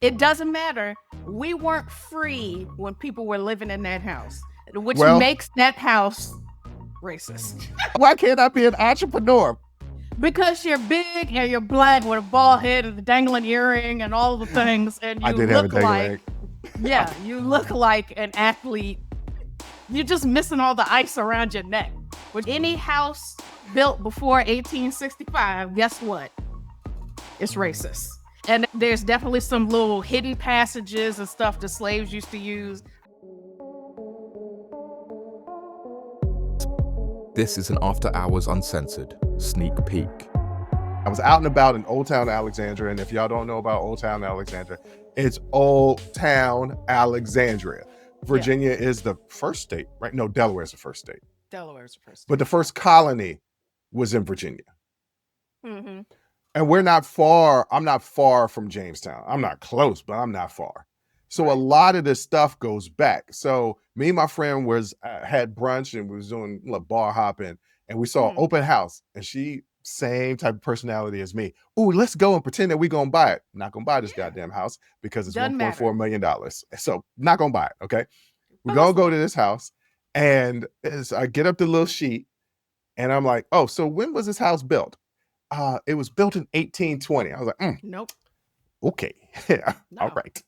It doesn't matter. We weren't free when people were living in that house, which Well, makes that house racist. why can't I be an entrepreneur? Because you're big and you're black with a bald head and a dangling earring and all the things, and I you did have a look dangling like, yeah, you look like an athlete. You're just missing all the ice around your neck. With any house built before 1865, guess what? It's racist. And there's definitely some little hidden passages and stuff the slaves used to use. This is an After Hours Uncensored sneak peek. I was out and about in Old Town Alexandria, and if y'all don't know about Old Town Alexandria, it's Old Town Alexandria. Virginia is the first state, right? No, Delaware is the first state. Delaware's the first. But the first colony was in Virginia. Mm-hmm. And we're not far. I'm not far from Jamestown. I'm not close, but I'm not far. So a lot of this stuff goes back. So me and my friend had brunch and we was doing bar hopping, and we saw an open house, and she same type of personality as me. Ooh, let's go and pretend that we gonna buy it. Not gonna buy this goddamn house because it's $1.4 million. So not gonna buy it. Okay, we're gonna go to this house, and I get up the little sheet, and I'm like, oh, so when was this house built? It was built in 1820. I was like, Nope. Okay, No. all right.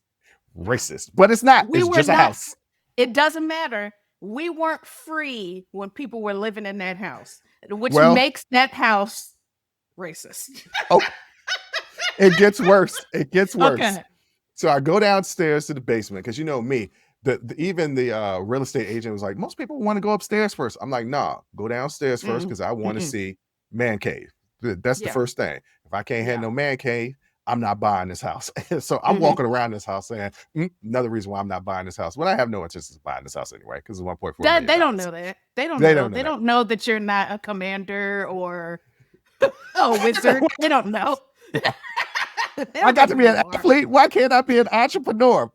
Racist, but it's not. It's just a house. It doesn't matter. We weren't free when people were living in that house, which makes that house racist. Oh, it gets worse. It gets worse. Okay. So I go downstairs to the basement because you know me. Even the real estate agent was like, most people want to go upstairs first. I'm like, nah, go downstairs first because I want to see man cave. That's the first thing. If I can't handle no man cave, I'm not buying this house. So I'm walking around this house saying, another reason why I'm not buying this house. But I have no interest in buying this house anyway because it's $1.4 million. They don't know that. They don't know that you're not a commander or a wizard. They don't know. I got to be an athlete. Why can't I be an entrepreneur?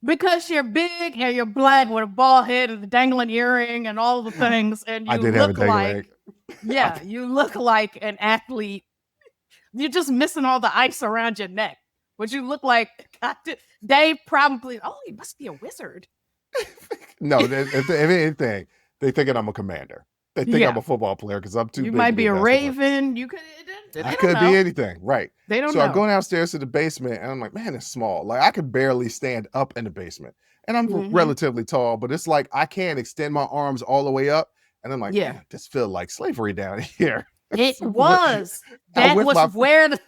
Because you're big and you're black with a bald head and a dangling earring and all the things, and you look like, you look like an athlete. You're just missing all the ice around your neck. But you look like they probably. Oh, he must be a wizard. No, if anything, they thinking I'm a commander. They think I'm a football player because I'm too big. You might be a raven. You could. I could be anything, right? They don't know. So I go downstairs to the basement, and I'm like, man, it's small. Like I could barely stand up in the basement, and I'm relatively tall, but it's like I can't extend my arms all the way up, and I'm like, man, this feels like slavery down here. It was. That was where the.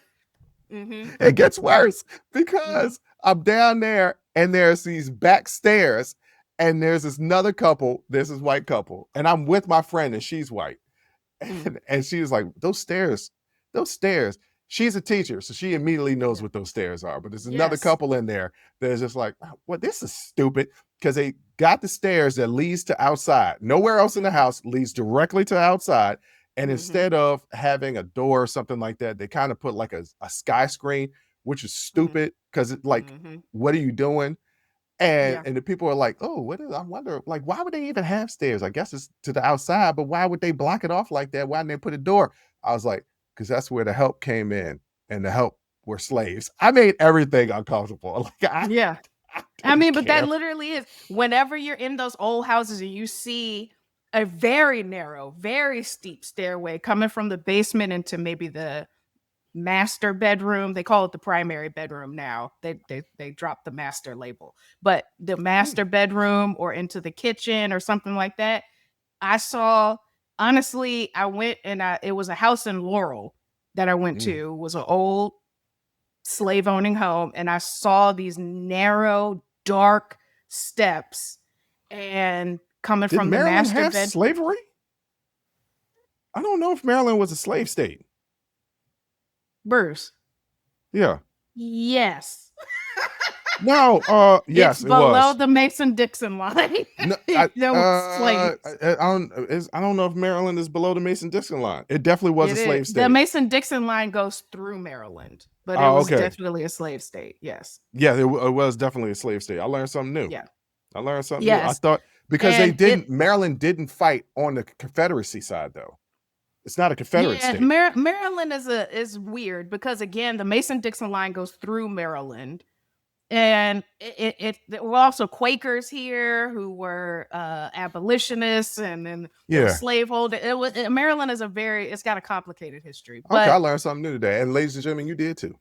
It gets worse because I'm down there, and there's these back stairs, and there's this another couple. There's this white couple, and I'm with my friend, and she's white, and she was like, those stairs. She's a teacher, so she immediately knows what those stairs are. But there's another couple in there that's just like, well, this is stupid because they got the stairs that leads to outside. Nowhere else in the house leads directly to outside. And instead of having a door or something like that, they kind of put like a sky screen, which is stupid because it's like, what are you doing? And the people are like, oh, I wonder, like, why would they even have stairs? I guess it's to the outside, but why would they block it off like that? Why didn't they put a door? I was like, because that's where the help came in, and the help were slaves. I made everything uncomfortable. Like, but that literally is. Whenever you're in those old houses and you see a very narrow, very steep stairway coming from the basement into maybe the master bedroom. They call it the primary bedroom now. They dropped the master label, but the master bedroom or into the kitchen or something like that. I saw. Honestly, I went and it was a house in Laurel that I went to. It was an old slave owning home. And I saw these narrow, dark steps and coming from the master bedroom. Have slavery? I don't know if Maryland was a slave state. Bruce. Yeah. Yes. No, yes, it's below the Mason-Dixon line. No, I don't know if Maryland is below the Mason-Dixon line. It definitely was a slave state. The Mason-Dixon line goes through Maryland, but it was definitely a slave state. Yes. Yeah, it was definitely a slave state. I learned something new. Yeah. I learned something new. I thought because Maryland didn't fight on the Confederacy side though. It's not a Confederate state. Maryland is weird because again, the Mason-Dixon line goes through Maryland. And there were also Quakers here who were abolitionists and then slaveholder. Maryland is it's got a complicated history. But, okay, I learned something new today. And ladies and gentlemen, you did too.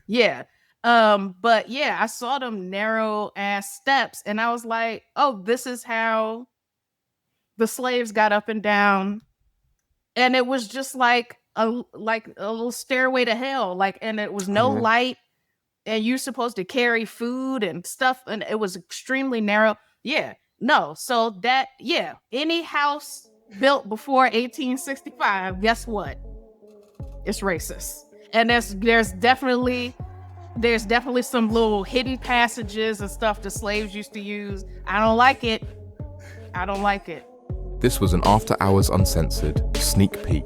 Yeah. But yeah, I saw them narrow ass steps and I was like, oh, this is how the slaves got up and down. And it was just like a little stairway to hell. Like, and it was no light. And you're supposed to carry food and stuff, and it was extremely narrow. Yeah, no. So any house built before 1865, guess what? It's racist. And there's definitely some little hidden passages and stuff the slaves used to use. I don't like it. This was an After Hours Uncensored sneak peek.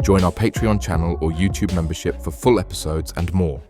Join our Patreon channel or YouTube membership for full episodes and more.